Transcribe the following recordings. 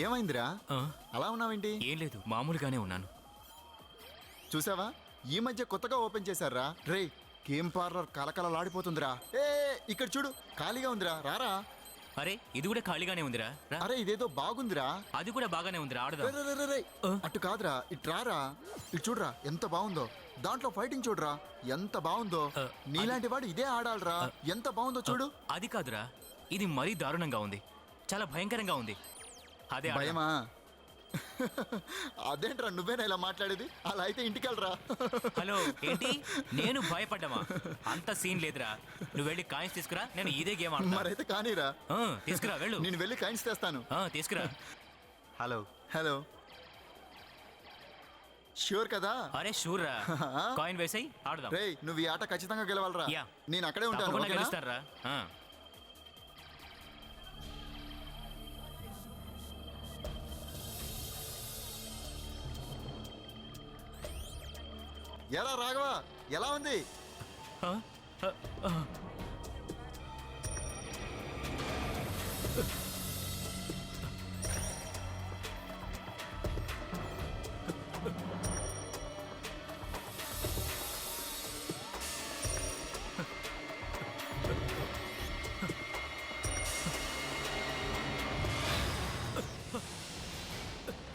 ఏమైందిరా అలా ఉన్నావేంటి? ఏం లేదు, మామూలుగానే ఉన్నాను. చూసావా, ఈ మధ్య కొత్తగా ఓపెన్ చేశారా రే. Game parlour కలకలలాడిపోతుందిరా. ఏ ఇక్కడ చూడు, ఖాళీగా ఉందిరా, రారా. అరే ఇది కూడా ఖాళీగానే ఉందిరా. రా. అరే ఇదేదో బాగుందిరా. అది కూడా బాగానే ఉందిరా, ఆడదా. రే, రే, రే, రే. అటు కాదురా, ఇటు రారా. ఇటు చూడరా ఎంత బాగుందో. దాంట్లో ఫైటింగ్ చూడరా ఎంత బాగుందో. నీలాంటి వాడు ఇదే ఆడాలరా. ఎంత బాగుందో చూడు. అది కాదురా, ఇది మరీ దారుణంగా ఉంది, చాలా భయంకరంగా ఉంది. అదే ఆడదాం. భయమా? అదేంట్రా నువ్వేనా ఇలా మాట్లాడేది? అలా అయితే ఇంటికెళ్ళరా. హలో ఏంటి, నేను భయపడ్డామా? అంత సీన్ లేదురా. నువ్వు వెళ్ళి కాయిన్స్ తీసుకురా, నేను ఇదే గేమ్ ఆడతా. మరైతే కానీరా. తీసుకురా, వెళ్ళు. నేను వెళ్ళి కాయిన్స్ తెస్తాను. తీసుకురా. హలో హలో, ష్యూర్ కదా? అరే షూర్ రా, కాయిన్ వేసాయి ఆడదాం. రేయ్ నువ్వు ఈ ఆట ఖచ్చితంగా గెలవాలరా. యా. నేను అక్కడే ఉంటాను. తప్పకుండా ఓకేనా? గెలుస్తానురా. ఎలా రాఘవ, ఎలా ఉంది?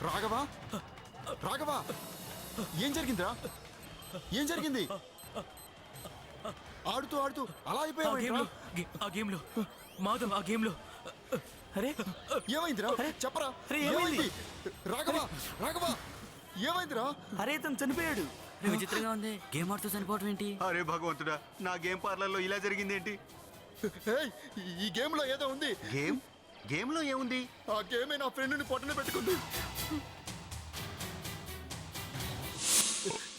రాఘవ, రాఘవ, ఏం జరిగిందిరా? ఏం జరిగింది? ఆడుతూ ఆడుతూ అలా అయిపోయావు. ఆ గేమ్ లో మాధవ్, ఆ గేమ్ లో. అరే ఏమైందిరా? చెప్పరా. ఏమైంది? రాఘవ, రాఘవ, ఏమైందిరా? అరే తను చనిపోయాడు. విచిత్రంగా ఉంది, గేమ్ ఆడుతూ చనిపోవటం ఏంటి? అరే భగవంతుడా, నా గేమ్ పార్లర్లో ఇలా జరిగింది ఏంటి? ఏయ్, ఈ గేమ్ లో ఏదో ఉంది. గేమ్ లో ఏముంది? ఆ గేమే నా ఫ్రెండ్ని పొట్టన పెట్టుకుంది.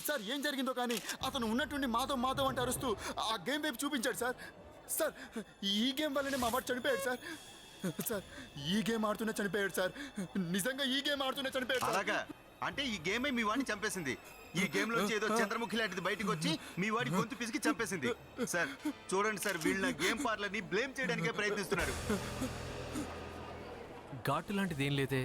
సార్ ఏం జరిగిందో కానీ అతను ఉన్నట్టుండి మాధవ్ మాధవ్ అంటే అరుస్తూ ఆ గేమ్ వైపు చూపించాడు సార్. సార్ ఈ గేమ్ వల్లనే మా వాడు చనిపోయాడు సార్. సార్ ఈ గేమ్ ఆడుతూనే చనిపోయాడు సార్. నిజంగా ఈ గేమ్ ఆడుతూనే చనిపోయాడు సార్. అలాగా? అంటే ఈ గేమే మీ వాడిని చంపేసింది. ఈ గేమ్ లోంచి ఏదో చంద్రముఖి లాంటిది బయటకు వచ్చి మీ వాడి గొంతు పిసికి చంపేసింది. సార్ చూడండి సార్, వీళ్ళ గేమ్ పార్లర్ ని బ్లేమ్ చేయడానికే ప్రయత్నిస్తున్నారు. ఘాటు లాంటిది ఏం లేదే.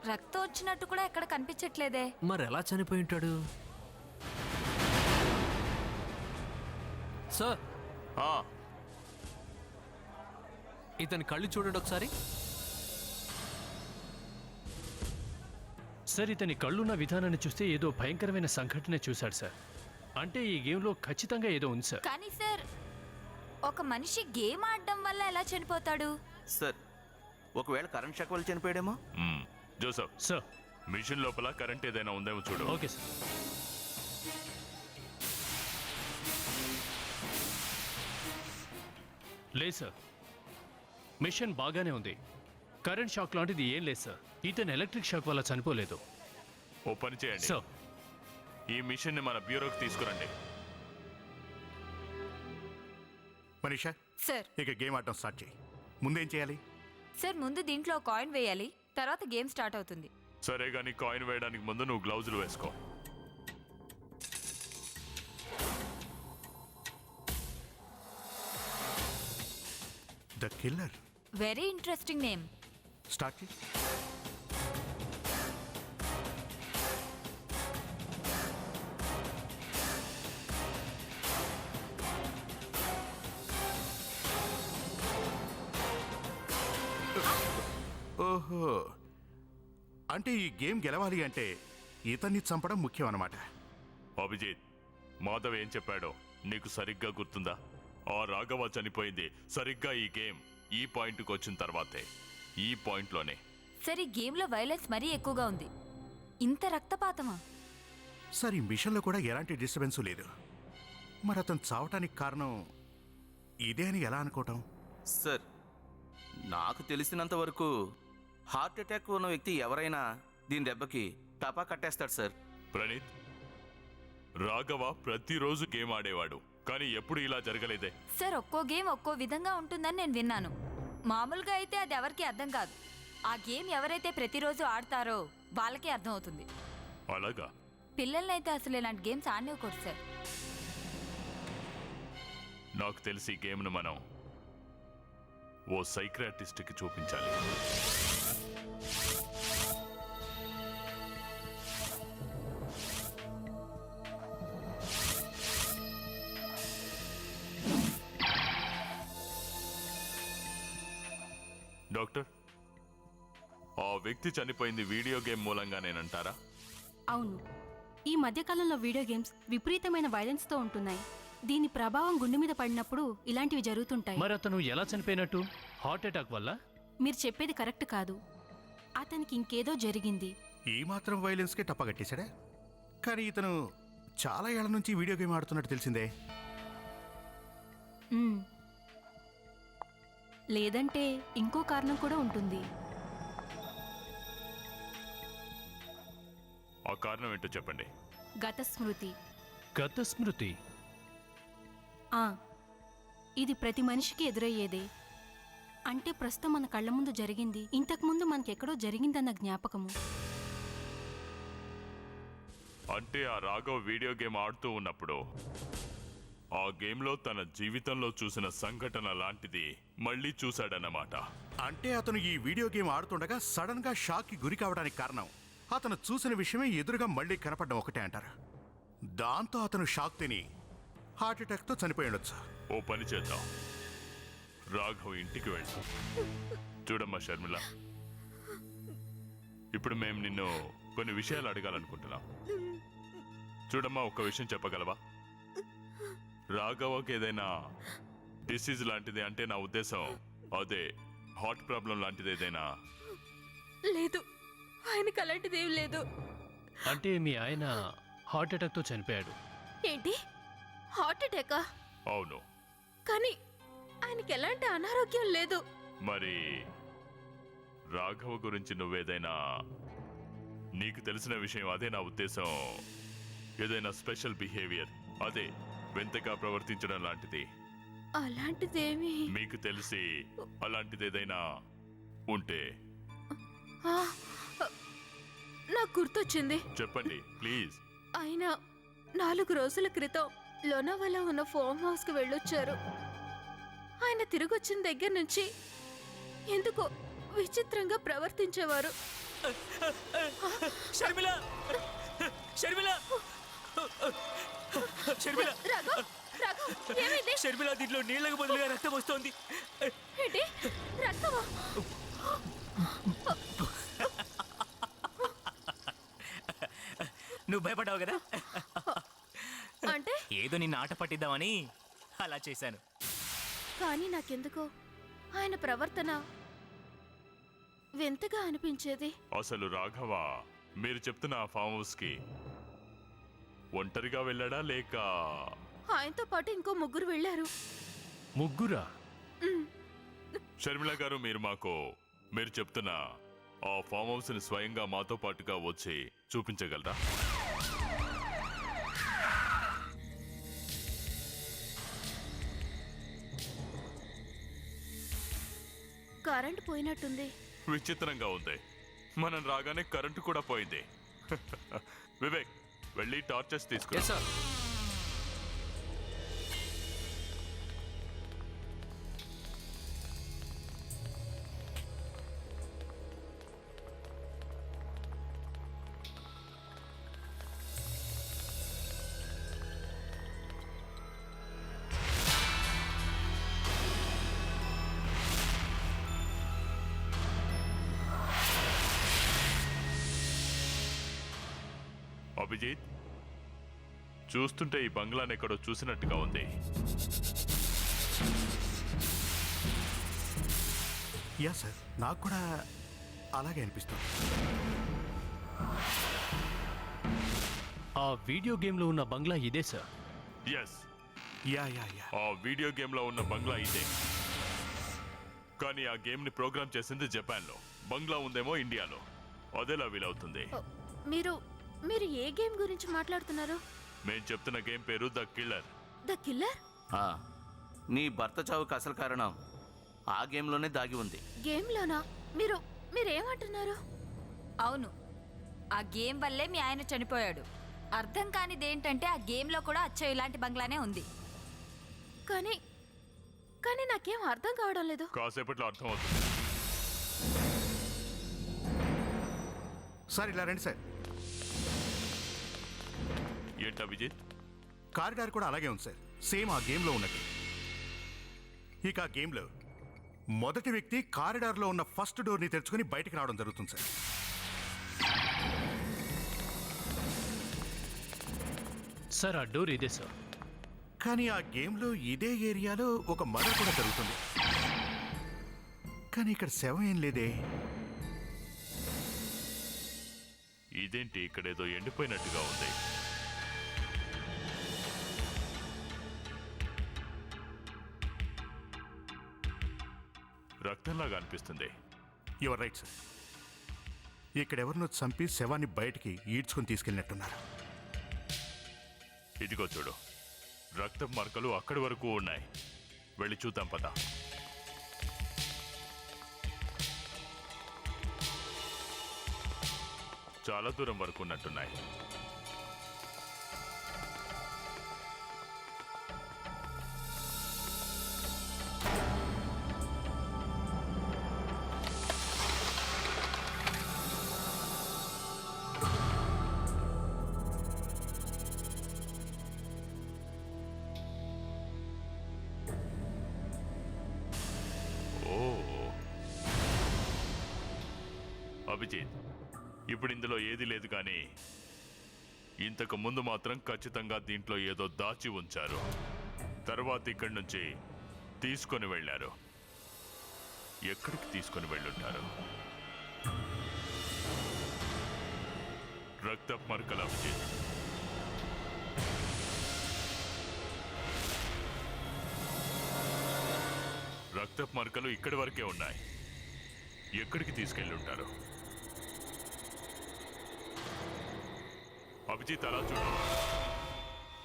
రక్తం వచ్చినట్టు కూడా ఎక్కడ కనిపించట్లేదే. మరి ఎలా చనిపోయి ఉంటాడు? సార్ ఇతని కళ్ళు చూడండి ఒకసారి. సార్ ఇతని కళ్ళున్న విధానాన్ని చూస్తే ఏదో భయంకరమైన సంఘటన చూశాడు సార్. అంటే ఈ గేమ్లో ఖచ్చితంగా ఏదో ఉంది సార్. కానీ సార్, ఒక మనిషి గేమ్ ఆడడం వల్ల ఎలా చనిపోతాడు? సార్ ఒకవేళ కరెంట్ షాక్ వల్ల చనిపోయాడేమో. జోసఫ్ సార్ మిషన్ లోపల కరెంట్ ఏదైనా ఉందేమో చూడు. Okay sir. లేదు సార్, మిషన్ బాగానే ఉంది. కరెంట్ షాక్ లాంటిది ఏం లేదు సార్. ఇతను ఎలక్ట్రిక్ షాక్ వల్ల చనిపోలేదు. ఓ పని చేయండి సార్, ఈ మిషన్ ని మన బ్యూరోకి తీసుకురండి. మనీషా, సార్ ఇక గేమ్ ఆడటం స్టార్ట్ చేయి. ముందేం చేయాలి? సార్ ముందు దీంట్లో కాయిన్ వేయాలి, తర్వాత గేమ్ స్టార్ట్ అవుతుంది. సరే గానీ కాయిన్ వేయడానికి ముందు నువ్వు గ్లౌజులు వేసుకో. The killer. Very interesting name. Start చేయి. ఓహో, అంటే ఈ గేమ్ గెలవాలి అంటే ఇతన్ని చంపడం ముఖ్యం అన్నమాట. అభిజిత్, మాధవ్ ఏం చెప్పాడో నీకు సరిగ్గా గుర్తుందా? ఆ రాఘవ చనిపోయింది సరిగ్గా ఈ గేమ్ ఈ పాయింట్కి వచ్చిన తర్వాతే. ఈ పాయింట్లోనే. సార్ ఈ గేమ్లో వైలెన్స్ మరీ ఎక్కువగా ఉంది. ఇంత రక్తపాతమా? సార్ ఈ మిషన్లో కూడా ఎలాంటి డిస్టర్బెన్స్ లేదు. మరి అతను చావటానికి కారణం ఇదే అని ఎలా అనుకోవటం? సార్ నాకు తెలిసినంత వరకు హార్ట్ అటాక్ ఉన్న వ్యక్తి ఎవరైనా దీని దెబ్బకి టపా కట్టేస్తాడు సార్. ప్రణీత్, రాఘవ ప్రతిరోజు గేమ్ ఆడేవాడు, కానీ ఎప్పుడు ఇలా జరగలేదే. సార్ ఒక్కో గేమ్ ఒక్కో విధంగా ఉంటుందని నేను విన్నాను. మామూలుగా అయితే అది ఎవరికి అర్థం కాదు. ఆ గేమ్ ఎవరైతే ప్రతిరోజు ఆడతారో వాళ్ళకే అర్థం అవుతుంది. అలాగా? పిల్లల్నైతే అసలు ఇలాంటి గేమ్స్ ఆడనివ్వకూడదు సార్. నాకు తెలిసి గేమ్ను మనం ఓ సైక్రాటిస్ట్కి చూపించాలి. డాక్టర్, ఆ వ్యక్తి చనిపోయింది వీడియో గేమ్ మూలంగానేనంటారా? అవును. ఈ మధ్యకాలంలో వీడియో గేమ్స్ విపరీతమైన వైలెన్స్తో ఉంటున్నాయి. దీని ప్రభావం గుండె మీద పడినప్పుడు ఇలాంటివి జరుగుతుంటాయి. మరి అతను ఎలా చనిపోయినట్టు? హార్ట్ అటాక్ వల్ల? మీరు చెప్పేది కరెక్ట్ కాదు. అతనికి ఇంకేదో జరిగింది. ఈ మాత్రం వైలెన్స్కే టప్పగట్టేశాడా? కానీ ఇతను చాలా ఏళ్ల నుంచి వీడియో గేమ్ ఆడుతున్నట్టు తెలిసిందే. మ్మ్. లేదంటే ఇంకో కారణం కూడా ఉంటుంది. ఆ కారణం ఏంటో చెప్పండి. గత స్మృతి. గత స్మృతి? ఆ, ఇది ప్రతి మనిషికి ఎదురయ్యేదే. అంటే ప్రస్తుతం మన కళ్ళ ముందు జరిగింది ఇంతకుముందు మనకెక్కడో జరిగిందన్న జ్ఞాపకము. అంటే ఆ రాఘవ్ వీడియో గేమ్ ఆడుతూ ఉన్నప్పుడు ఆ గేమ్లో తన జీవితంలో చూసిన సంఘటన లాంటిది మళ్ళీ చూశాడన్నమాట. అంటే అతను ఈ వీడియో గేమ్ ఆడుతుండగా సడన్ గా షాక్ కి గురి కావడానికి కారణం అతను చూసిన విషయమే ఎదురుగా మళ్ళీ కనపడడం ఒకటే అంటారు. దాంతో అతను షాక్ తిని హార్ట్ అటాక్ తో చనిపోయి ఉండొచ్చు. ఓ పని చేద్దాం, రాఘవ్ ఇంటికి వెళ్తాం. చూడమ్మా షర్మిల, ఇప్పుడు మేము నిన్ను కొన్ని విషయాలు అడగాలనుకుంటున్నాం. చూడమ్మా, ఒక్క విషయం చెప్పగలవా? రాఘవకి ఏదైనా డిసీజ్ లాంటిది, అంటే నా ఉద్దేశం అదే హార్ట్ ప్రాబ్లం లాంటిది ఏదైనా? లేదు, ఆయనకు అలాంటిదేం లేదు. అంటే మీ ఆయన హార్ట్ అటాక్ తో చనిపోయాడు. ఏంటి, హార్ట్ అటాకా? అవును. కానీ ఆయనకి ఎలాంటి అనారోగ్యం లేదు. మరి రాఘవ గురించి నువ్వేదైనా, నీకు తెలిసిన విషయం, అదే నా ఉద్దేశం, ఏదైనా స్పెషల్ బిహేవియర్, అదే వింతగా ప్రవర్తించడం లాంటిది అలాంటిదేమీ మీకు తెలిసి అలాంటిది ఏదైనా ఉంటే నాకు గుర్తొచ్చింది. చెప్పండి ప్లీజ్. ఆయన 4 రోజుల క్రితం లోనావాలా ఉన్న ఫామ్ హౌస్ కి వెళ్ళొచ్చారు. ఆయన తిరిగి వచ్చిన దగ్గర నుంచి ఎందుకో విచిత్రంగా ప్రవర్తించేవారు. షర్మిల! షర్మిల! షర్మిల! రాఘవ్, రాఘవ్, ఏమైంది? షర్మిల, దీంట్లో నీళ్లకు బదులుగా రక్తం వస్తోంది. ఏంటి, రక్తమా? నువ్వు భయపడ్డావు కదా? అంటే ఏదో నిన్ను ఆట పట్టిద్దామని అలా చేశాను. కానీ నాకెందుకో ఆయన ప్రవర్తన వింతగా అనిపించేది. అసలు రాఘవ మీరు చెప్తున్న ఆ ఫామ్ హౌస్ కి ఒంటరిగా వెళ్ళాడా లేక? ఆయనతో పాటు ఇంకో 3 వెళ్ళారు. ముగ్గురా? షర్మిల గారు, మీరు చెప్తున్న ఆ ఫామ్ హౌస్ ని స్వయంగా మాతో పాటుగా వచ్చి చూపించగలరా? కరెంట్ పోయినట్టుంది. విచిత్రంగా ఉంది. మనం రాగానే కరెంటు కూడా పోయింది. వివేక్, వెళ్ళి టార్చెస్ తీసుకురా. Yes sir. అభిజిత్, చూస్తుంటే ఈ బంగ్లాని ఎక్కడో చూసినట్టుగా ఉంది. యా సార్, నాకు కూడా అలాగే అనిపిస్తుంది. ఆ వీడియో గేమ్ లో ఉన్న బంగ్లా ఇదే sir. Yes, ya ya ya ఆ వీడియో గేమ్ లో ఉన్న బంగ్లా ఇదే. కానీ ఆ గేమ్ ని ప్రోగ్రామ్ చేసింది జపాన్ లో, బంగ్లా ఉందేమో ఇండియాలో. అదేలా వీలవుతుంది? మీరు ఏ గేమ్ గురించి మాట్లాడుతున్నారు? మేము చెప్తున్న గేమ్ పేరు ద కిల్లర్. The killer? నీ భర్త చావుకు అసలు కారణం ఆ గేమ్లోనే దాగి ఉంది. గేమ్లోనా? మీరేమంటున్నారు? అవును, ఆ గేమ్ వల్లే మీ ఆయన చనిపోయాడు. అర్థం కానిదేంటంటే ఆ గేమ్లో కూడా అచ్చం ఇలాంటి బంగ్లానే ఉంది. కానీ కానీ నాకేం అర్థం కావడం లేదు. కాసేపట్లో అర్థమవుతుంది. సార్ ఇలా రండి సార్. ఏంటా విజిత్? కారిడార్ కూడా అలాగే ఉంది సార్, సేమ్ ఆ గేమ్లో ఉన్నట్టు. ఇక ఆ గేమ్లో మొదటి వ్యక్తి కారిడార్లో ఉన్న ఫస్ట్ డోర్ని తెరుచుకొని బయటికి రావడం జరుగుతుంది సార్. సార్ ఆ డోర్ ఇదే సార్. కానీ ఆ గేమ్లో ఇదే ఏరియాలో ఒక మర్డర్ కూడా జరుగుతుంది. కానీ ఇక్కడ శవం ఏం లేదే. ఇదేంటి ఇక్కడేదో ఎండిపోయినట్టుగా ఉంది. రక్తంలాగా అనిపిస్తుంది. Your right sir. ఇక్కడెవరినో చంపి శవాన్ని బయటికి ఈడ్చుకొని తీసుకెళ్ళినట్టున్నారు. ఇదిగో చూడు, రక్తం మరకలు అక్కడి వరకు ఉన్నాయి. వెళ్ళి చూద్దాం పద. చాలా దూరం వరకు ఉన్నట్టున్నాయి. అభిజిత్, ఇప్పుడు ఇందులో ఏది లేదు కానీ ఇంతకు ముందు మాత్రం ఖచ్చితంగా దీంట్లో ఏదో దాచి ఉంచారు. తర్వాత ఇక్కడి నుంచి తీసుకొని వెళ్ళారు. ఎక్కడికి తీసుకొని వెళ్ళుంటారు? రక్తపు మరకలు అభిజిత్. రక్తపు మరకలు ఇక్కడి వరకే ఉన్నాయి. ఎక్కడికి తీసుకెళ్ళి ఉంటారు? అభిజిత్ అలా చూడు,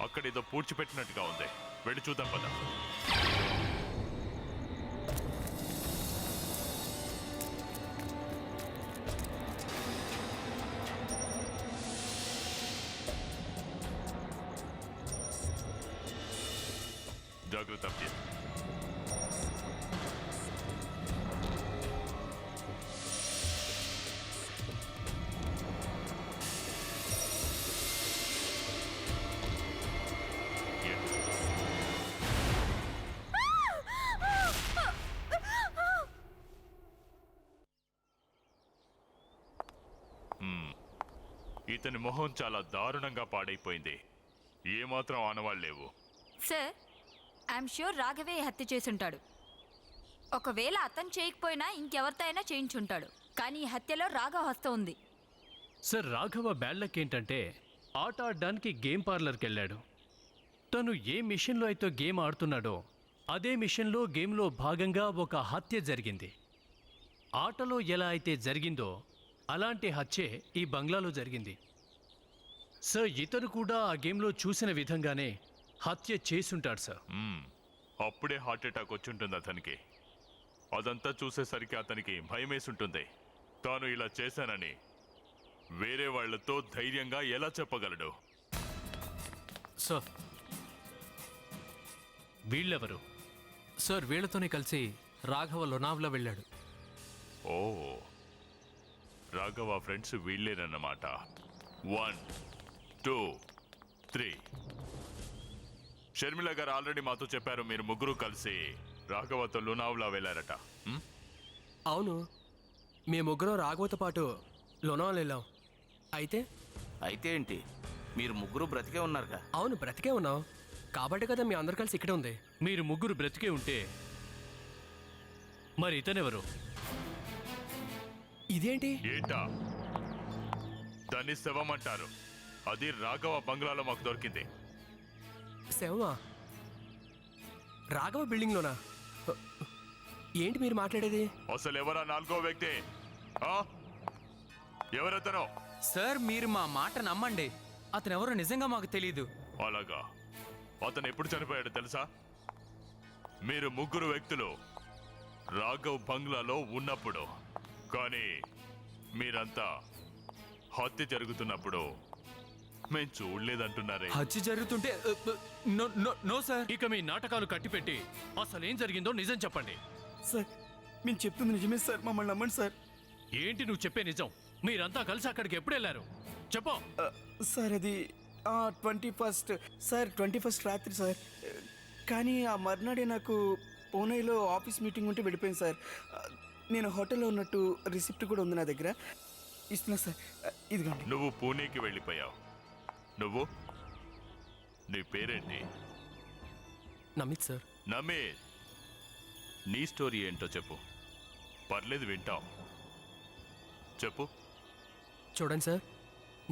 అక్కడేదో పూడ్చిపెట్టినట్టుగా ఉంది. వెళ్ళి చూద్దాం పద. జాగ్రత్త అభిజిత్. ఇతని మొహం చాలా దారుణంగా పాడైపోయింది. ఏమాత్రం ఆనవాళ్ళు లేవు. సార్, ఐఎమ్ ష్యూర్ రాఘవే ఈ హత్య చేసుంటాడు. ఒకవేళ అతను చేయకపోయినా ఇంకెవరితో అయినా చేయించుంటాడు. కానీ ఈ హత్యలో రాఘవ హస్తం ఉంది. సార్ రాఘవ బ్యాడ్ లక్ ఏంటంటే ఆట ఆడడానికి గేమ్ పార్లర్కి వెళ్ళాడు. తను ఏ మిషన్లో అయితే గేమ్ ఆడుతున్నాడో అదే మిషన్లో గేమ్లో భాగంగా ఒక హత్య జరిగింది. ఆటలో ఎలా అయితే జరిగిందో అలాంటి హత్యే ఈ బంగ్లాలో జరిగింది. సార్ ఇతను కూడా ఆ గేమ్లో చూసిన విధంగానే హత్య చేసుంటాడు సార్. అప్పుడే హార్ట్ అటాక్ వచ్చుంటుంది అతనికి. అదంతా చూసేసరికి అతనికి భయమేసుంటుంది. తాను ఇలా చేశానని వేరే వాళ్లతో ధైర్యంగా ఎలా చెప్పగలడు? సార్ వీళ్ళెవరు? సార్ వీళ్ళతోనే కలిసి రాఘవ లోనావ్లా వెళ్ళాడు. ఓ, రాఘవ ఫ్రెండ్స్ వీళ్ళేనన్నమాట. 1 2 3. షర్మిల గారు ఆల్రెడీ మాతో చెప్పారు మీరు ముగ్గురు కలిసి రాఘవతో లోనావ్లా వెళ్ళారట. అవును, మేము ముగ్గురం రాఘవతో పాటు లోనావాలా వెళ్ళాం. అయితే ఏంటి, మీరు ముగ్గురు బ్రతికే ఉన్నారుగా? అవును, బ్రతికే ఉన్నాం కాబట్టి కదా మీ అందరు కలిసి ఇక్కడే ఉంది. మీరు ముగ్గురు బ్రతికే ఉంటే మరి ఇతనెవరు? ఇదేంటి? ఏంటా? దాన్ని శవం అంటారు. అది రాఘవ బంగ్లాలో మాకు దొరికింది. శవమా? రాఘవ బిల్డింగ్లోనా? ఏంటి మీరు మాట్లాడేది? అసలు ఎవరా నాలుగో వ్యక్తి? ఎవరతను? సార్ మీరు మా మాట నమ్మండి, అతను ఎవరో నిజంగా మాకు తెలియదు. అలాగా? అతను ఎప్పుడు చనిపోయాడు తెలుసా? మీరు ముగ్గురు వ్యక్తులు రాఘవ్ బంగ్లాలో ఉన్నప్పుడు. కానీ మీరంతా హత్య జరుగుతున్నప్పుడు మేము చూడలేదంటున్నారే. హత్య జరుగుతుంటే నో సార్. ఇక మీ నాటకాలు కట్టిపెట్టి అసలు ఏం జరిగిందో నిజం చెప్పండి. సార్ మేము చెప్తుంది నిజమే సార్, మమ్మల్ని నమ్మండి సార్. ఏంటి నువ్వు చెప్పే నిజం? మీరంతా కలిసి అక్కడికి ఎప్పుడు వెళ్ళారు? చెప్పు. సార్ అది 21st సార్, 21st రాత్రి సార్. కానీ ఆ మర్నాడే నాకు పూణేలో ఆఫీస్ మీటింగ్ ఉంటే వెళ్ళిపోయింది సార్. నేను హోటల్లో ఉన్నట్టు రిసిప్ట్ కూడా ఉంది నా దగ్గర, ఇస్తున్నా సార్. ఇదిగోండి. నువ్వు పూణేకి వెళ్ళిపోయావు. నువ్వు, నీ పేరేంటి? నమిత్ సార్. నమేద్, నీ స్టోరీ ఏంటో చెప్పు. పర్లేదు, వింటాం. చెప్పు. చూడండి సార్,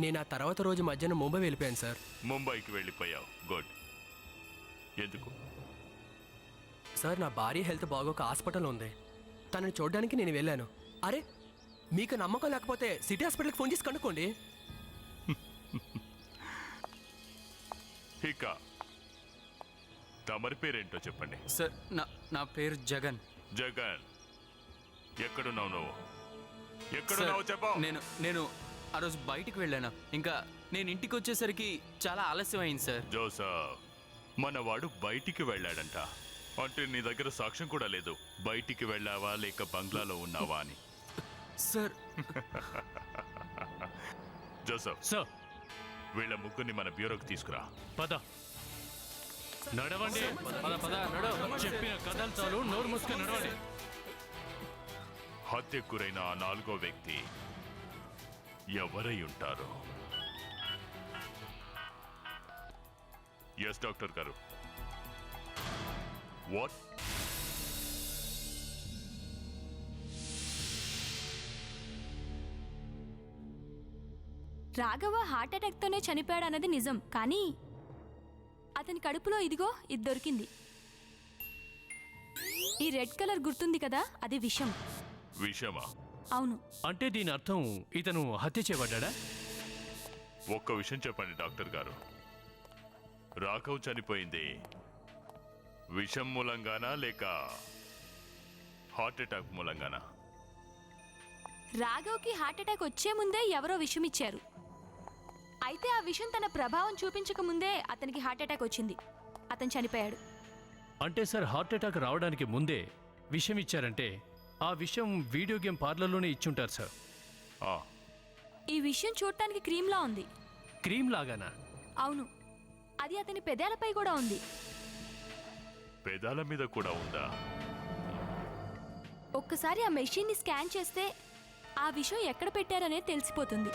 నేను ఆ తర్వాత రోజు మధ్యాహ్నం ముంబై వెళ్ళిపోయాను సార్. ముంబైకి వెళ్ళిపోయావు, గుడ్. ఎందుకు? సార్ నా భార్య హెల్త్ బాగోక హాస్పిటల్లో ఉంది. తనని చూడడానికి నేను వెళ్ళాను. అరే మీకు నమ్మకం లేకపోతే సిటీ హాస్పిటల్కి ఫోన్ చేసి కనుక్కోండి. ఇక తమరి పేరేంటో చెప్పండి. సార్ నా పేరు జగన్. జగన్, ఎక్కడున్నావు నువ్వు? ఎక్కడున్నావు చెప్పు. నేను ఆ రోజు బయటికి వెళ్ళాను. ఇంకా నేను ఇంటికి వచ్చేసరికి చాలా ఆలస్యం అయింది సార్. జోసఫ్, మనవాడు బయటికి వెళ్ళాడంట. అంటే నీ దగ్గర సాక్ష్యం కూడా లేదు బయటికి వెళ్ళావా లేక బంగ్లాలో ఉన్నావా అని. సార్ జోసఫ్, సార్ వీళ్ళ ముగ్గురిని మన బ్యూరోకి తీసుకురా. పద, నడవండి. పద పద, నడవ. చెప్పిన కథలు చాలు, నోరు మూసుకొని నడవండి. హత్యకు గురైన ఆ 4వ వ్యక్తి ఎవరై ఉంటారు? ఎస్ డాక్టర్ గారు. వాట్? రాఘవ హార్ట్ అటాక్తోనే చనిపోయాడన్నది నిజం, కానీ అతని కడుపులో ఇదిగో ఇది దొరికింది. ఈ రెడ్ కలర్ గుర్తుంది కదా, అది విషం. విషమా? అవును. అంటే దీని అర్థం ఇతను హత్య చేయబడ్డా? ఒక్క విషయం చెప్పండి డాక్టర్ గారు, రాఘవ్ చనిపోయింది విషం మూలంగానా లేక హార్ట్ అటాక్ మూలంగానా? రాఘవ్కి హార్ట్ అటాక్ వచ్చే ముందే ఎవరో విషం ఇచ్చారు. అయితే ఆ విషం తన ప్రభావం చూపించక ముందే అతనికి హార్ట్ అటాక్ వచ్చింది. అతను చనిపోయాడు. అంటే సార్ హార్ట్ అటాక్ రావడానికి ముందే విషం ఇచ్చారంటే ఆ విషయం వీడియో గేమ్ పార్లర్లోనే ఇచ్చుంటారు సార్. ఈ విషయం చూడటానికి క్రీమ్లా ఉంది. క్రీమ్ లాగానా? అవును, అది అతని పెదాలపై కూడా ఉంది. పెదాల మీద కూడా ఉందా? ఒక్కసారి ఆ మెషిన్ని స్కాన్ చేస్తే ఆ విషయం ఎక్కడ పెట్టారనేది తెలిసిపోతుంది.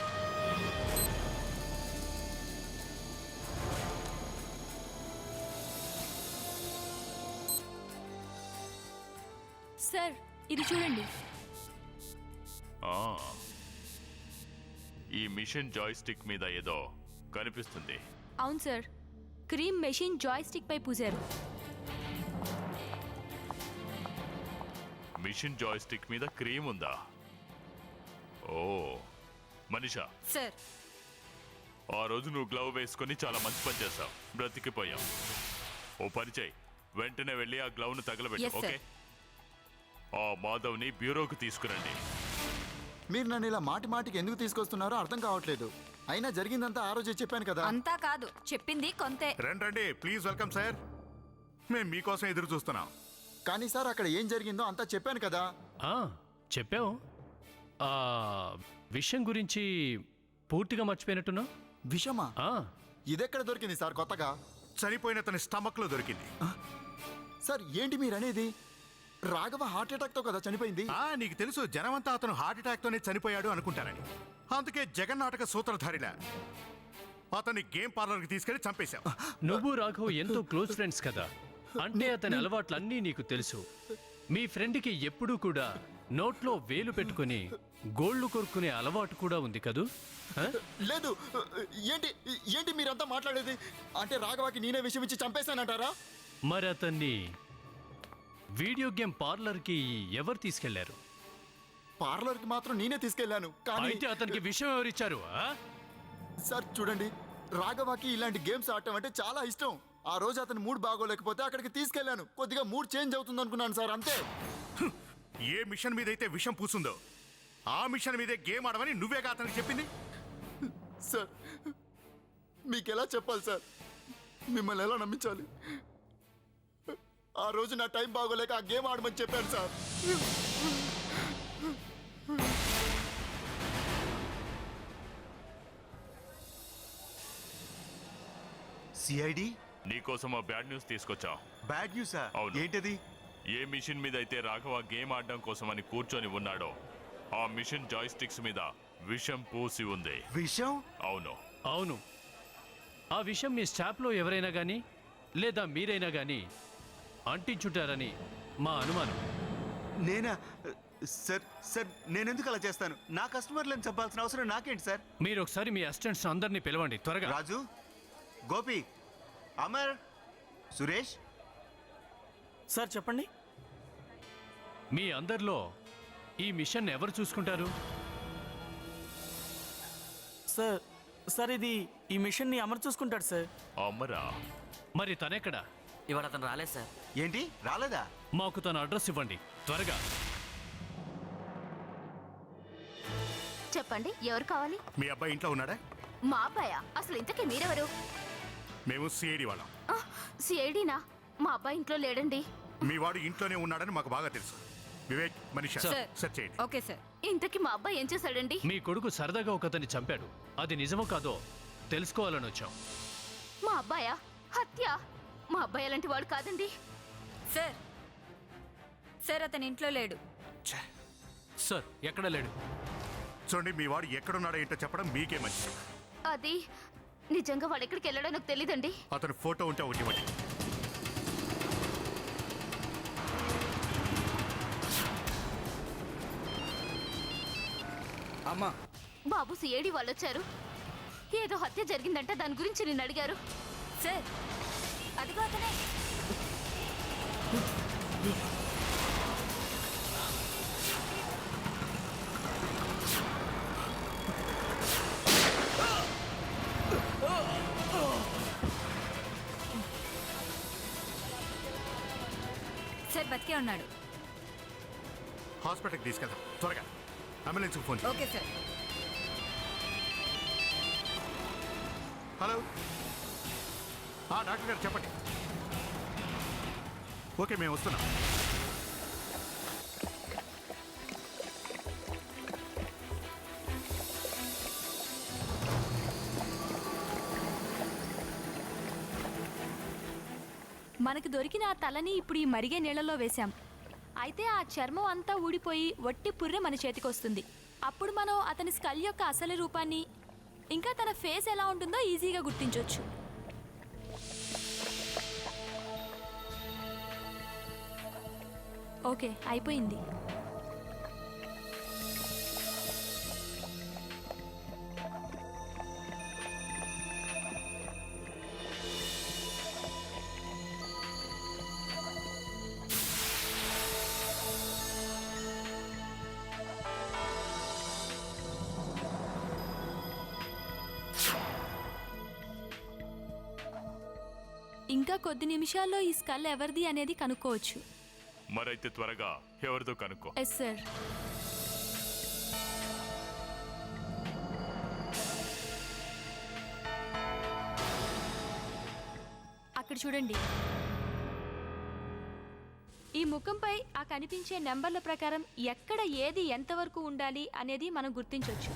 సార్ ఇది చూడండి. ఈ మిషన్ జాయ్ స్టిక్ మీద ఏదో కనిపిస్తుంది. అవును sir, cream machine joystick పై పూసారు. మిషన్ జాయ్ స్టిక్ మీద క్రీమ్ ఉందా? ఓ మనీషా, సార్ ఆ రోజు నువ్వు గ్లవ్ వేసుకొని చాలా మంచి పని చేస్తావు, బ్రతికిపోయావు. ఓ పరిచయ్, వెంటనే వెళ్ళి ఆ గ్లవ్ను తగలబెట్టు. Yes, sir. ఓకే? ఆ మాధవ్ని బ్యూరోకి తీసుకురండి. మీరు నన్ను ఇలా మాటి మాటికి ఎందుకు తీసుకొస్తున్నారో అర్థం కావట్లేదు. అయినా జరిగిందంతా ఆ రోజే చెప్పాను కదా. అంతా కాదు, చెప్పింది కొంతే. రండి, ప్లీజ్ వెల్కమ్ సార్. మేము మీకోసం ఎదురు చూస్తున్నాం. కానీ సార్ అక్కడ ఏం జరిగిందో అంతా చెప్పాను కదా. చెప్పావు. ఆ విషయం గురించి పూర్తిగా మర్చిపోయినట్టున్నా. విషమా? ఇదెక్కడ దొరికింది సార్ కొత్తగా? చనిపోయిన తన స్టమక్ లో దొరికింది. సార్ ఏంటి మీరు అనేది? రాఘవ హార్ట్ అటాక్ తో కదా చనిపోయింది. నీకు తెలుసు, జనమంతా అతను హార్ట్ అటాక్ తోనే చనిపోయాడు అనుకుంటారని. అందుకే జగన్నాటక సూత్రధారిలా అతన్ని గేమ్ పార్లర్కి తీసుకెళ్లి చంపేశాం. నువ్వు రాఘవ్ ఎంతో క్లోజ్ ఫ్రెండ్స్ కదా, అంటే అతని అలవాట్లన్నీ నీకు తెలుసు. మీ ఫ్రెండ్కి ఎప్పుడూ కూడా నోట్లో వేలు పెట్టుకుని గోళ్లు కొరుకునే అలవాటు కూడా ఉంది కదూ? లేదు. ఏంటి ఏంటి మీరంతా మాట్లాడేది? అంటే రాఘవకి నేనే విషయం ఇచ్చి చంపేశానంటారా? మరి అతన్ని వీడియో గేమ్ పార్లర్కి ఎవరు తీసుకెళ్లారు? పార్లర్కి మాత్రం నేనే తీసుకెళ్లాను. కానీ అయితే అతనికి విషయం ఎవరిచ్చారు? సార్ చూడండి, రాఘవకి ఇలాంటి గేమ్స్ ఆడటం అంటే చాలా ఇష్టం. ఆ రోజు అతను మూడ్ బాగోలేకపోతే అక్కడికి తీసుకెళ్లాను. కొద్దిగా మూడ్ చేంజ్ అవుతుంది అనుకున్నాను సార్, అంతే. ఏ మిషన్ మీద అయితే విషం పూసుందో ఆ మిషన్ మీదే గేమ్ ఆడమని నువ్వేగా అతనికి చెప్పింది. సార్ మీకు ఎలా చెప్పాలి సార్? మిమ్మల్ని ఎలా నమ్మించాలి? ఆ రోజు నా టైం బాగోలేక ఆ గేమ్ ఆడమని చెప్పాను సార్. సిఐడి నీకోసం ఆ బ్యాడ్ న్యూస్ తీసుకొచ్చా. బ్యాడ్ న్యూసా? అవును. ఏంటది? ఏ మిషన్ మీద అయితే రాఘవ గేమ్ ఆడడం కోసమని కూర్చొని ఉన్నాడో ఆ మిషన్ జాయ్స్టిక్స్ మీద విషం పూసి ఉంది. విషం? అవును. అవును, ఆ విషయం మీ స్టాఫ్లో ఎవరైనా కానీ లేదా మీరైనా కానీ అంటించుంటారని మా అనుమానం. నేనా? సార్ సార్ నేనెందుకు అలా చేస్తాను? నా కస్టమర్లను చెప్పాల్సిన అవసరం నాకేంటి సార్? మీరు ఒకసారి మీ అసిస్టెంట్స్ అందరినీ పిలవండి త్వరగా. రాజు, గోపి, అమర్, సురేష్. సార్ చెప్పండి. మీ అందరిలో ఈ మిషన్ ఎవరు చూసుకుంటారు? సార్ సార్ ఇది ఈ మిషన్ని అమర్ చూసుకుంటాడు సార్. అమరా? మరి తనెక్కడ? ఇవాళ అతను రాలేదు సార్. ఏంటి రాలేదా? మాకు తన అడ్రస్ ఇవ్వండి త్వరగా. చెప్పండి, ఎవరు కావాలి? మీ అబ్బాయి ఇంట్లో ఉన్నాడా? మా అబ్బాయా? అసలు ఇంతకీ మీరెవరు? మేము సిఐడి వాళ్ళం. సిఐడినా? మా అబ్బాయి ఇంట్లో లేడండి. మీ వాడు ఇంట్లోనే ఉన్నాడని మాకు బాగా తెలుసు. వివేక్, మనీషా, సార్. సెర్చ్ చేయండి. Okay sir. ఇంతకీ మా అబ్బాయి ఏం చేశాడండి? మీ కొడుకు సరదాగా ఒకతన్ని చంపాడు. అది నిజమో కాదో తెలుసుకోవాలని వచ్చాం. మా అబ్బాయా? హత్య? మా అబ్బాయి అలాంటి వాడు కాదండి. సార్ సార్ అతని ఇంట్లో లేడు. సార్ ఎక్కడ లేడు? చూడండి, మీ వాడు ఎక్కడున్నాడో ఏంటో చెప్పడం మీకే మంచిది. అది నిజంగా వాడు ఎక్కడికి వెళ్ళాడో నాకు తెలీదండి. అతను ఫోటో ఉంటే ఒకటి ఇవ్వండి. అమ్మా, బాబు, సిఐడి వాళ్ళు వచ్చారు. ఏదో హత్య జరిగిందంటే దాని గురించి నిన్ను అడిగారు. సార్ అదిగో అతనే. సార్ బతికే ఉన్నాడు. హాస్పిటల్కి తీసుకెళ్దాం త్వరగా. అంబులెన్స్కి ఫోన్ చేయి. Okay sir. హలో, డాక్టర్ గారు చెప్పండి. ఓకే, మేము వస్తున్నాం. మనకు దొరికిన ఆ తలని ఇప్పుడు ఈ మరిగే నీళ్ళలో వేశాం. అయితే ఆ చర్మం అంతా ఊడిపోయి వట్టి పుర్రె మన చేతికి వస్తుంది. అప్పుడు మనం అతని స్కల్ యొక్క అసలు రూపాన్ని ఇంకా తన ఫేస్ ఎలా ఉంటుందో ఈజీగా గుర్తించవచ్చు. ఓకే, అయిపోయింది. ఇంకా కొద్ది నిమిషాల్లో ఈ స్కల్ ఎవరిది అనేది కనుక్కోవచ్చు. మరైతే త్వరగా ఎవరిదో కనుక్కో. Yes sir. అక్కడ చూడండి. ఈ ముఖంపై ఆ కనిపించే నెంబర్ల ప్రకారం ఎక్కడ ఏది ఎంతవరకు ఉండాలి అనేది మనం గుర్తించవచ్చు.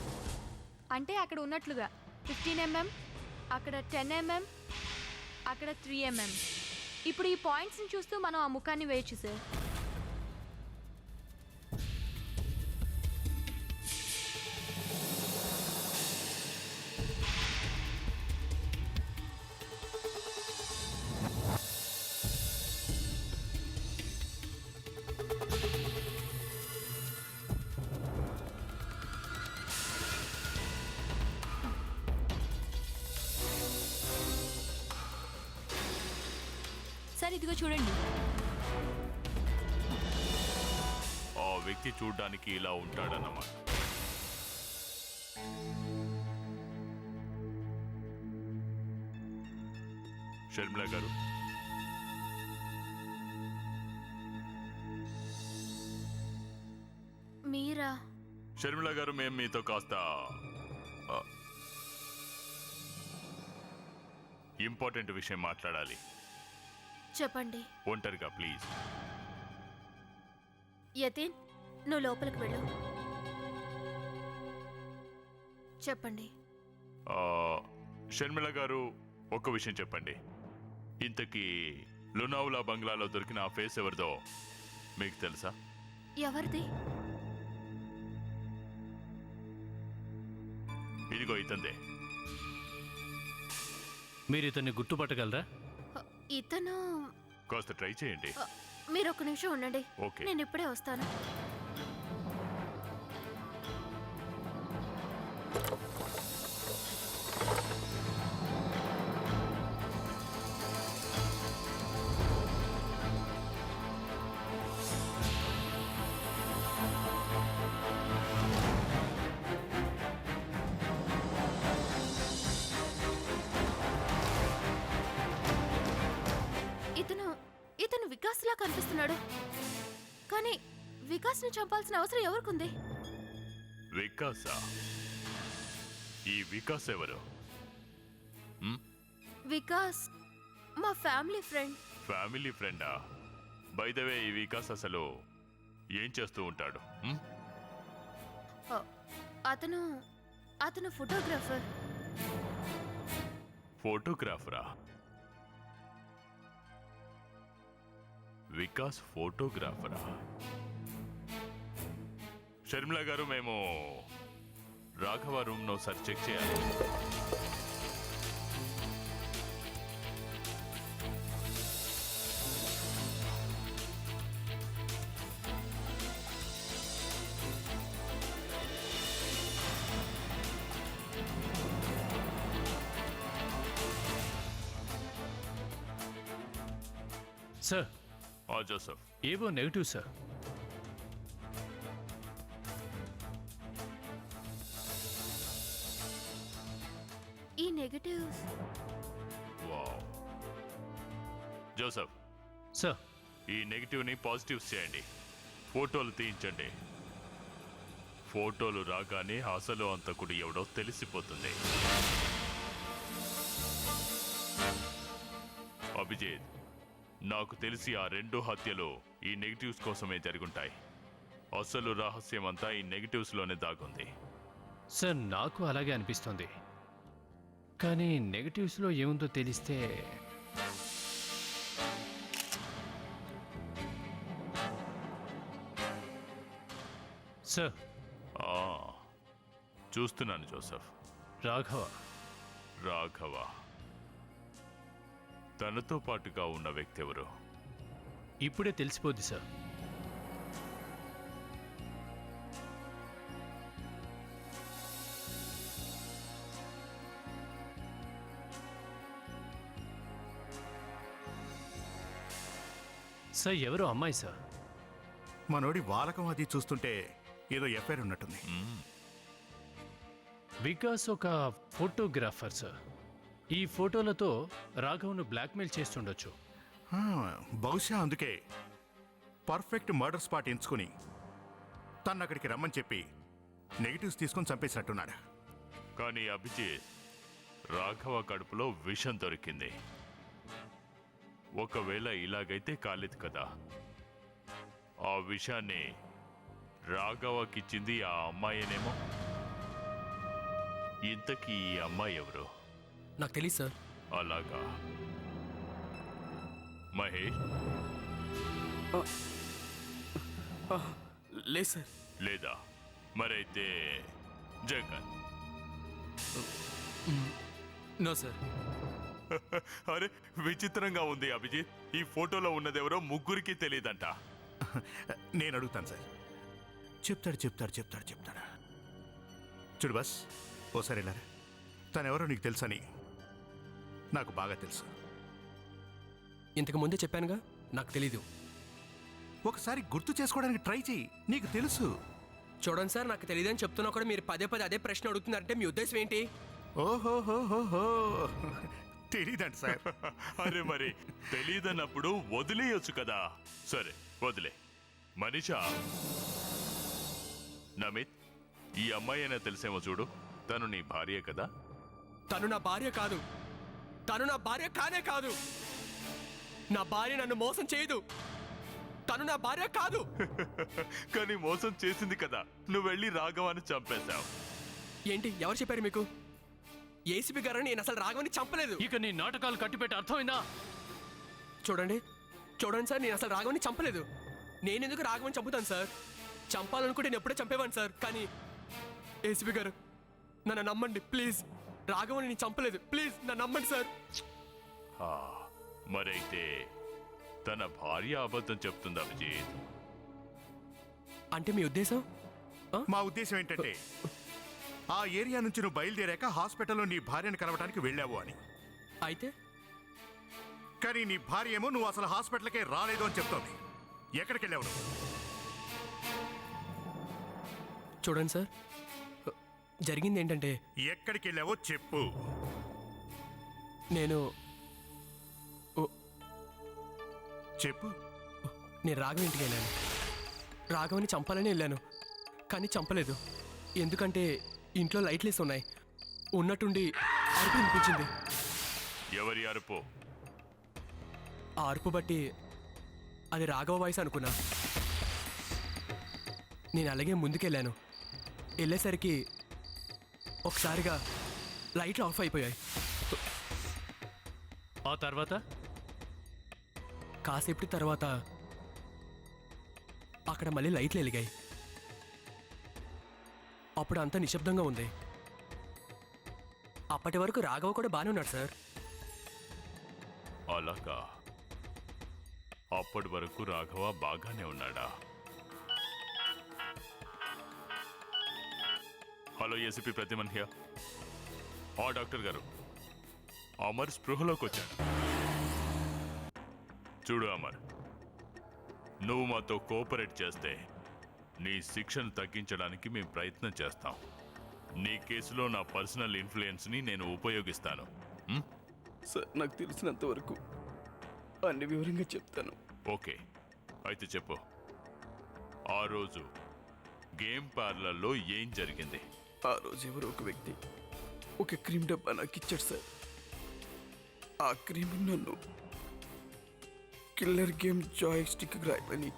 అంటే అక్కడ ఉన్నట్లుగా 15 mm, అక్కడ 10 mm, అక్కడ 3 mm. ఇప్పుడు ఈ పాయింట్స్ని చూస్తూ మనం ఆ ముఖాన్ని వేయచ్చు సార్. సార్ ఇదిగో చూడండి. ఆ వ్యక్తి చూడ్డానికి ఇలా ఉంటాడన్నమాట. షర్మిల గారు, మీరా? షర్మిల గారు, మేము మీతో కాస్త ఇంపార్టెంట్ విషయం మాట్లాడాలి. చెప్పండి. ఒంటరిగా ప్లీజ్. యతీన్, నువ్వు లోపలికి వెళ్ళు. చెప్పండి. షర్మిల గారు, ఒక్క విషయం చెప్పండి. ఇంతకీ లునావులా బంగ్లాలో దొరికిన ఆ ఫేస్ ఎవరిదో మీకు తెలుసా? ఎవరిది? ఇదిగో ఇతందే. మీరు ఇతన్ని గుర్తుపట్టగలరా? ఇతను కాస్త ట్రై చేయండి. మీరు ఒక నిమిషం ఉండండి. ఓకే. నేను ఇప్పుడే వస్తాను. ఇతను వికాస్లా కనిపిస్తున్నాడు. కానీ వికాస్ని చంపాల్సిన అవసరం ఎవరికుంది? వికాసా? ఈ వికాస్ ఎవరు? వికాస్ మా ఫ్యామిలీ ఫ్రెండ్. ఫ్యామిలీ ఫ్రెండా? బై ద వే, ఈ వికాస్ అసలు ఏం చేస్తూ ఉంటాడు? అతను ఫోటోగ్రాఫర్. ఫోటోగ్రాఫరా? వికాస్ ఫోటోగ్రాఫరా? షర్మిల గారు, మేము రాఘవ రూమ్ ను ఒకసారి చెక్ చేయాలి. Sir, Joseph. ఏవో నెగిటివ్ సార్. ఈ నెగటివ్స్. వావ్. జోసెఫ్ సార్, ఈ నెగిటివ్ ని పాజిటివ్స్ చేయండి. ఫోటోలు తీయించండి. ఫోటోలు రాగానే అసలు అంతకుడు ఎవడో తెలిసిపోతుంది. అభిజిత్, నాకు తెలిసి ఆ 2 హత్యలు ఈ నెగిటివ్స్ కోసమే జరుగుంటాయి. అసలు రహస్యం అంతా ఈ నెగిటివ్స్ లోనే దాగుంది. సార్, నాకు అలాగే అనిపిస్తుంది. కానీ నెగటివ్స్లో ఏముందో తెలిస్తే. సార్, చూస్తున్నాను జోసెఫ్. రాఘవ తనతో పాటుగా ఉన్న వ్యక్తి ఎవరు? ఇప్పుడే తెలిసిపోద్ది సార్. సార్, ఎవరో అమ్మాయి సార్. మనోడి వాలకం అది చూస్తుంటే ఏదో ఎఫ్ఐఆర్ ఉన్నట్టుంది. వికాస్ ఒక ఫోటోగ్రాఫర్ సార్. ఈ ఫోటోలతో రాఘవ్ను బ్లాక్మెయిల్ చేస్తుండొచ్చు. బహుశా అందుకే పర్ఫెక్ట్ మర్డర్ స్పాట్ ఎంచుకుని తను అక్కడికి రమ్మని చెప్పి నెగిటివ్స్ తీసుకొని చంపేసినట్టున్నాడు. కానీ అభిజిత్, రాఘవ కడుపులో విషం దొరికింది. ఒకవేళ ఇలాగైతే కాలేదు కదా. ఆ విషయాన్ని రాఘవకిచ్చింది ఆ అమ్మాయేనేమో. ఇంతకీ ఈ అమ్మాయి ఎవరు? నాకు తెలియదు సార్. అలాగా. మహేష్? లేదు సార్. లేదా? మరైతే జగన్? No sir. అరే, విచిత్రంగా ఉంది అభిజిత్. ఈ ఫోటోలో ఉన్నదెవరో ముగ్గురికి తెలియదంట. నేను అడుగుతాను సార్. చెప్తాడు. చూడు బస్, ఓసారి ఇలా తనెవరో నీకు తెలుసని నాకు బాగా తెలుసు. ఇంతకు ముందే చెప్పానుగా, నాకు తెలీదు. ఒకసారి గుర్తు చేసుకోవడానికి ట్రై చెయ్యి, నీకు తెలుసు. చూడండి సార్, నాకు తెలియదు అని చెప్తున్నా కూడా మీరు పదే అదే ప్రశ్న అడుగుతున్నారంటే మీ ఉద్దేశం ఏంటి? ఓహోహోహోహో, తెలీదంట సార్. అరే, మరి తెలీదన్నప్పుడు వదిలేయొచ్చు కదా. సరే, వదిలే. మనీషా, నమిత్, ఈ అమ్మాయి అయినా తెలిసేమో చూడు. తను నీ భార్య కదా? తను నా భార్య కాదు. తను నా భార్య కానే కాదు. నా భార్య నన్ను మోసం చేయదు. తను నా భార్య కాదు. కానీ మోసం చేసింది కదా, నువ్వు వెళ్ళి రాఘవాన్ని చంపేశావు. ఏంటి, ఎవరు చెప్పారు మీకు? ఏసీపీ గారని నేను అసలు రాఘవని చంపలేదు. ఇక నీ నాటకాలు కట్టిపెట్టి అర్థమైందా? చూడండి సార్, నేను అసలు రాఘవని చంపలేదు. నేనెందుకు రాఘవని చంపుతాను సార్? చంపాలనుకుంటే నేను ఎప్పుడే చంపేవాను సార్. కానీ ఏసీపీ గారు నన్ను నమ్మండి ప్లీజ్. రాఘవని నేను చంపలేదు. ప్లీజ్ నన్ను నమ్మండి సార్. ఆ, మరైతే తన భార్య అబద్ధం చెప్తుంది అభిజిత్. అంటే మీ ఉద్దేశం? మా ఉద్దేశం ఏంటంటే ఆ ఏరియా నుంచి నువ్వు బయలుదేరాక హాస్పిటల్లో నీ భార్యను కలవడానికి వెళ్ళావు అని. అయితే కానీ నీ భార్య ఏమో నువ్వు అసలు హాస్పిటల్కే రాలేదు అని చెప్తోంది. ఎక్కడికి వెళ్ళావు నువ్వు? చూడండి సార్, జరిగింది ఏంటంటే ఎక్కడికి వెళ్ళావో చెప్పు. నేను రాఘవ ఇంటికి వెళ్ళాను. రాఘవని చంపాలని వెళ్ళాను, కానీ చంపలేదు. ఎందుకంటే ఇంట్లో లైట్లు వేసి ఉన్నాయి. ఉన్నట్టుండి అరుపు వినిపించింది. ఎవరి అరుపు? ఆ అరుపు బట్టి అది రాఘవ వాయిస్ అనుకున్నా. నేను అలాగే ముందుకెళ్ళాను. వెళ్ళేసరికి ఒకసారిగా లైట్లు ఆఫ్ అయిపోయాయి. ఆ తర్వాత కాసేపటి తర్వాత అక్కడ మళ్ళీ లైట్లు వెలిగాయి. అప్పుడు అంతా నిశ్శబ్దంగా ఉంది. అప్పటి వరకు రాఘవ కూడా బాగానే ఉన్నాడు సార్. అలాగా, అప్పటి వరకు రాఘవ బాగానే ఉన్నాడా? Hello ACP Pradyuman here. Doctor గారు, అమర్ స్పృహలోకి వచ్చాడు. చూడు అమర్, నువ్వు మాతో కోఆపరేట్ చేస్తే నీ శిక్షను తగ్గించడానికి మేము ప్రయత్నం చేస్తాం. నీ కేసులో నా పర్సనల్ ఇన్ఫ్లుయెన్స్ని నేను ఉపయోగిస్తాను. సార్, నాకు తెలిసినంత వరకు అన్ని వివరంగా చెప్తాను. ఓకే, అయితే చెప్పు. ఆ రోజు గేమ్ పార్లర్లో ఏం జరిగింది? ఆ రోజు ఎవరో ఒక వ్యక్తి ఒక క్రీమ్ డబ్బా నాకు ఇచ్చాడు సార్. ఆ క్రీమ్ నన్ను కిల్లర్ గేమ్ జాయ్ స్టిక్ రాయమని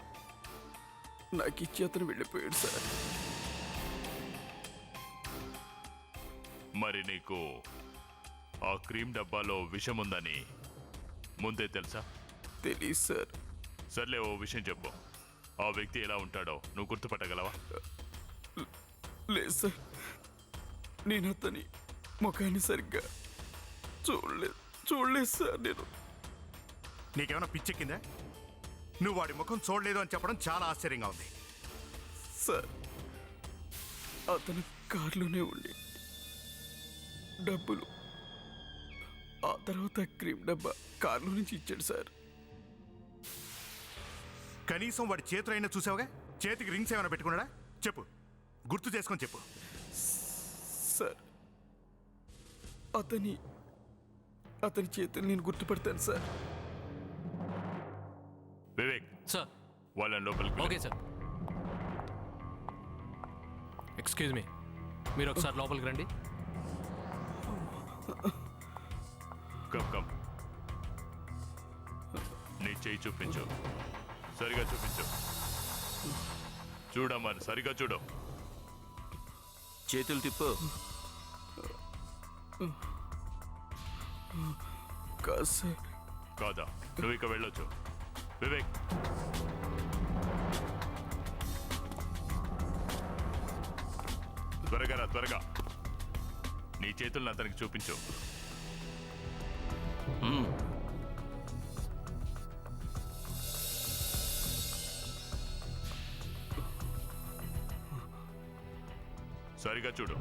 నాకు ఇచ్చి అతను వెళ్ళిపోయాడు సార్. మరి నీకు ఆ క్రీమ్ డబ్బాలో విషం ఉందని ముందే తెలుసా? తెలీదు సార్. సర్లే, ఓ విషయం చెప్పు. ఆ వ్యక్తి ఎలా ఉంటాడో నువ్వు గుర్తుపట్టగలవా? లేదు సార్, నేను అతని ముఖాన్ని సరిగ్గా చూడలేదు సార్. నీకేమైనా పిచ్చెక్కిందా? నువ్వు వాడి ముఖం చూడలేదు అని చెప్పడం చాలా ఆశ్చర్యంగా ఉంది. సార్, అతను కారులోనే ఉండి డబ్బులు, ఆ తర్వాత క్రీమ్ డబ్బా కారులో నుంచి ఇచ్చాడు సార్. కనీసం వాడి చేతులు అయినా చూసావుగా? చేతికి రింగ్స్ ఏమైనా పెట్టుకున్నాడా? చెప్పు, గుర్తు చేసుకొని చెప్పు. సార్, అతని చేతులు నేను గుర్తుపడతాను సార్. వివేక్ సార్. వాళ్ళని లోపలికి ఓకే సార్. ఎక్స్క్యూజ్ మీ, మీరు ఒకసారి లోపలికి రండి. Come come. నీ చేయి చూపించు, సరిగా చూపించు. చూడమ్మా, సరిగా చూడు. చేతులు తిప్పు. కాదు సార్. కాదా? నువ్వు ఇక వెళ్ళొచ్చు. వివేక్, త్వరగా రా, త్వరగా. నీ చేతులను అతనికి చూపించు. సరిగా చూడు.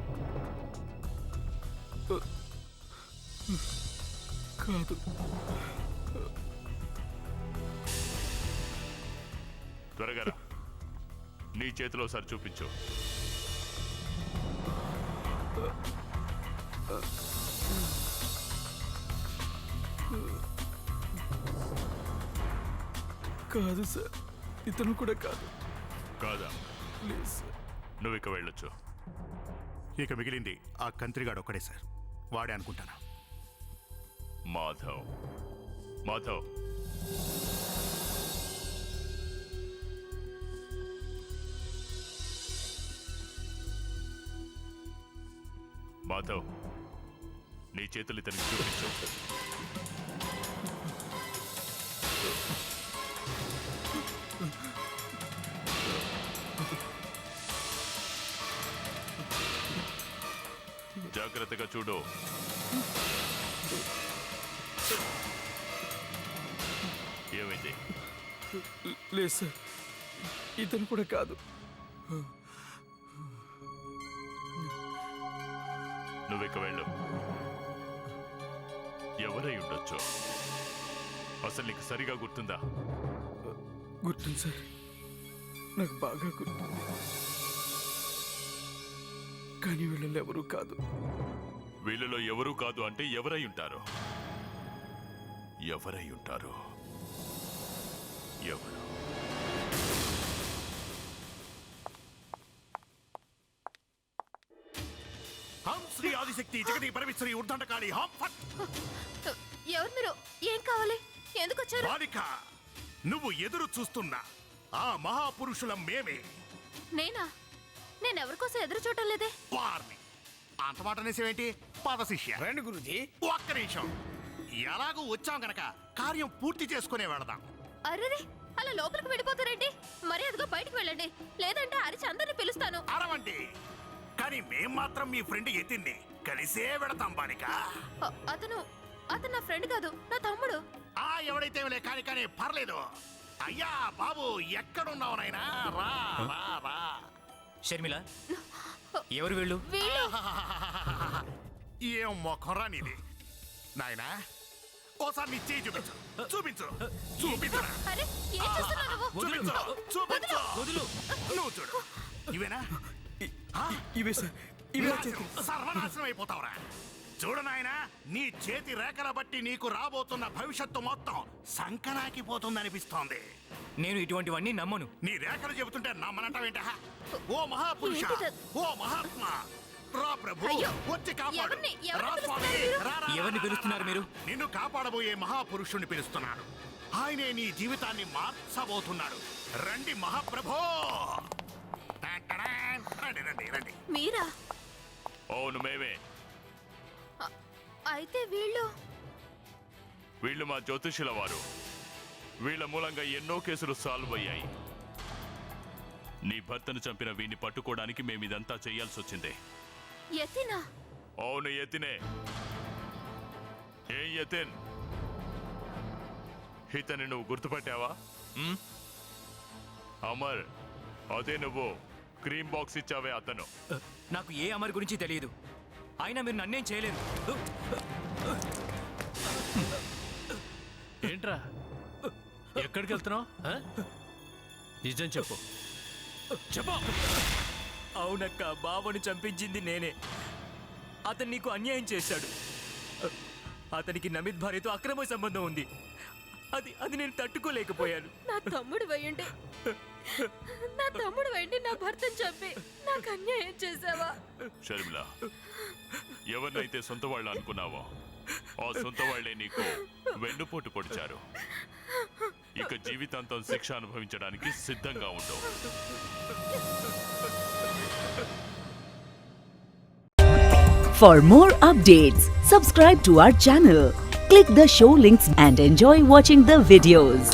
కాదు. త్వరగా రా. నీ చేతిలో ఒకసారి చూపించు. కాదు సార్, ఇతను కూడా కాదు. కాదా? లేదు సార్. నువ్వు ఇక వెళ్ళొచ్చు. ఇక మిగిలింది ఆ కంత్రిగాడు ఒక్కడే సార్. వాడే అనుకుంటాను. మాధవ్. మాధవ్, మాధవ్, నీ చేతులు ఇతనికి చూపించు. జాగ్రత్తగా చూడు. ఏమైంది? లేదు సార్, ఇతను కూడా కాదు. నువ్విక వెళ్ళు. ఎవరై ఉండొచ్చు? అసలు నీకు సరిగా గుర్తుందా? గుర్తుంది సార్, నాకు బాగా గుర్తు. కానీ వీళ్ళలో ఎవరూ కాదు. వీళ్ళలో ఎవరూ కాదు అంటే ఎవరై ఉంటారు? ఎవరై ఉంటారు? ఎవరు? హం శ్రీ ఆదిశక్తి జగతి పరమేశ్వరి ఉర్దండకాళి హం ఫట్. ఎవరు మీరు? ఏం కావాలి? ఎందుకు వచ్చారు? బాలిక, నువ్వు ఎదురు చూస్తున్నా ఆ మహాపురుషులం మేమే. నేనా? నేను ఎవరి కోసం ఎదురు చూడటం లేదే. వారిని అంత మాట అనేసేవేంటి? పాద శిష్య రండి గురుజీ. ఒక్క నిమిషం. ఎలాగూ వచ్చాం గనక కార్యం పూర్తి చేసుకునే వెళదాం. అరే, అలా లోపలికి వెళ్ళిపోతారేంటి? మర్యాదగా బయటికి వెళ్ళండి, లేదంటే అరిచి అందరిని పిలుస్తాను. అరవండి. కానీ మేం మాత్రం మీ ఫ్రెండ్ ఎతిన్ని కలిసే వెళతాం బాలిక. అతను నా ఫ్రెండ్ కాదు, నా తమ్ముడు. ఎవడైతే కానీ పర్లేదు. అయ్యా బాబు, ఎక్కడున్నావు నాయనా? రా రా రా. షర్మిల, ఎవరు వీళ్ళు? ఏం మొఖరా నీది నాయనా? ఓసారి నీ చేయి చూపించు. చూపించు చూపించరా. అరే, ఏం చేస్తున్నావు నువ్వు? చూపించు చూపించు. నువ్వు చూడు. ఇవేనా? ఇవే సార్, ఇవే సర్వనాశనం అయిపోతావురా. చూడు నాయనా, నీ చేతి రేఖల బట్టి నీకు రాబోతున్న భవిష్యత్తు మొత్తం సంకనాకిపోతుందనిపిస్తోంది. నేను ఇటువంటివన్నీ నమ్మను. నీ రేఖలు చెబుతుంటే నమ్మనంటావేంట? ఓ మహాపురుష, ఓ మహాత్మా, రా ప్రభు, వచ్చి కాపాడు. రా స్వామి, ఎవరిని పిలుస్తున్నారు మీరు? నిన్ను కాపాడబోయే మహాపురుషుణ్ణి పిలుస్తున్నాడు. ఆయనే నీ జీవితాన్ని మార్చబోతున్నాడు. రండి మహాప్రభో. రండి రండి రండి. మీరా? అవును, మేమే. అయితే వీళ్ళు మా జ్యోతిషుల వారు. వీళ్ళ మూలంగా ఎన్నో కేసులు సాల్వ్ అయ్యాయి. నీ భర్తను చంపిన వీడిని పట్టుకోవడానికి మేమిదంతా చేయాల్సి వచ్చింది. యతినా? అవును, యతినే. ఏం యతిన్, ఇతని నువ్వు గుర్తుపట్టావా? అమర్, అదే నువ్వు క్రీమ్ బాక్స్ ఇచ్చావే అతను. నాకు ఏ అమర్ గురించి తెలియదు. అయినా మీరు నన్నేం చేయలేదు. ఏంట్రా, ఎక్కడికి వెళ్తున్నావు? నిజం చెప్పు. చెప్పు. అవునక్క, బావని చంపించింది నేనే. అతను నీకు అన్యాయం చేశాడు. అతనికి నమిత్ భార్యతో అక్రమ సంబంధం ఉంది. అది నేను తట్టుకోలేకపోయాను. నా తమ్ముడు వేయండి నా భర్తను చంపి నాకు అన్యాయం చేసావా? షర్మిల, ఎవరినైతే సొంత వాళ్ళు అనుకున్నావో ఆ సొంత వాళ్లే నీకు వెన్నుపోటు పొడిచారు. ఇక జీవితాంతం శిక్ష అనుభవించడానికి సిద్ధంగా ఉండవు. For more updates, subscribe to our channel, click the show links and enjoy watching the videos.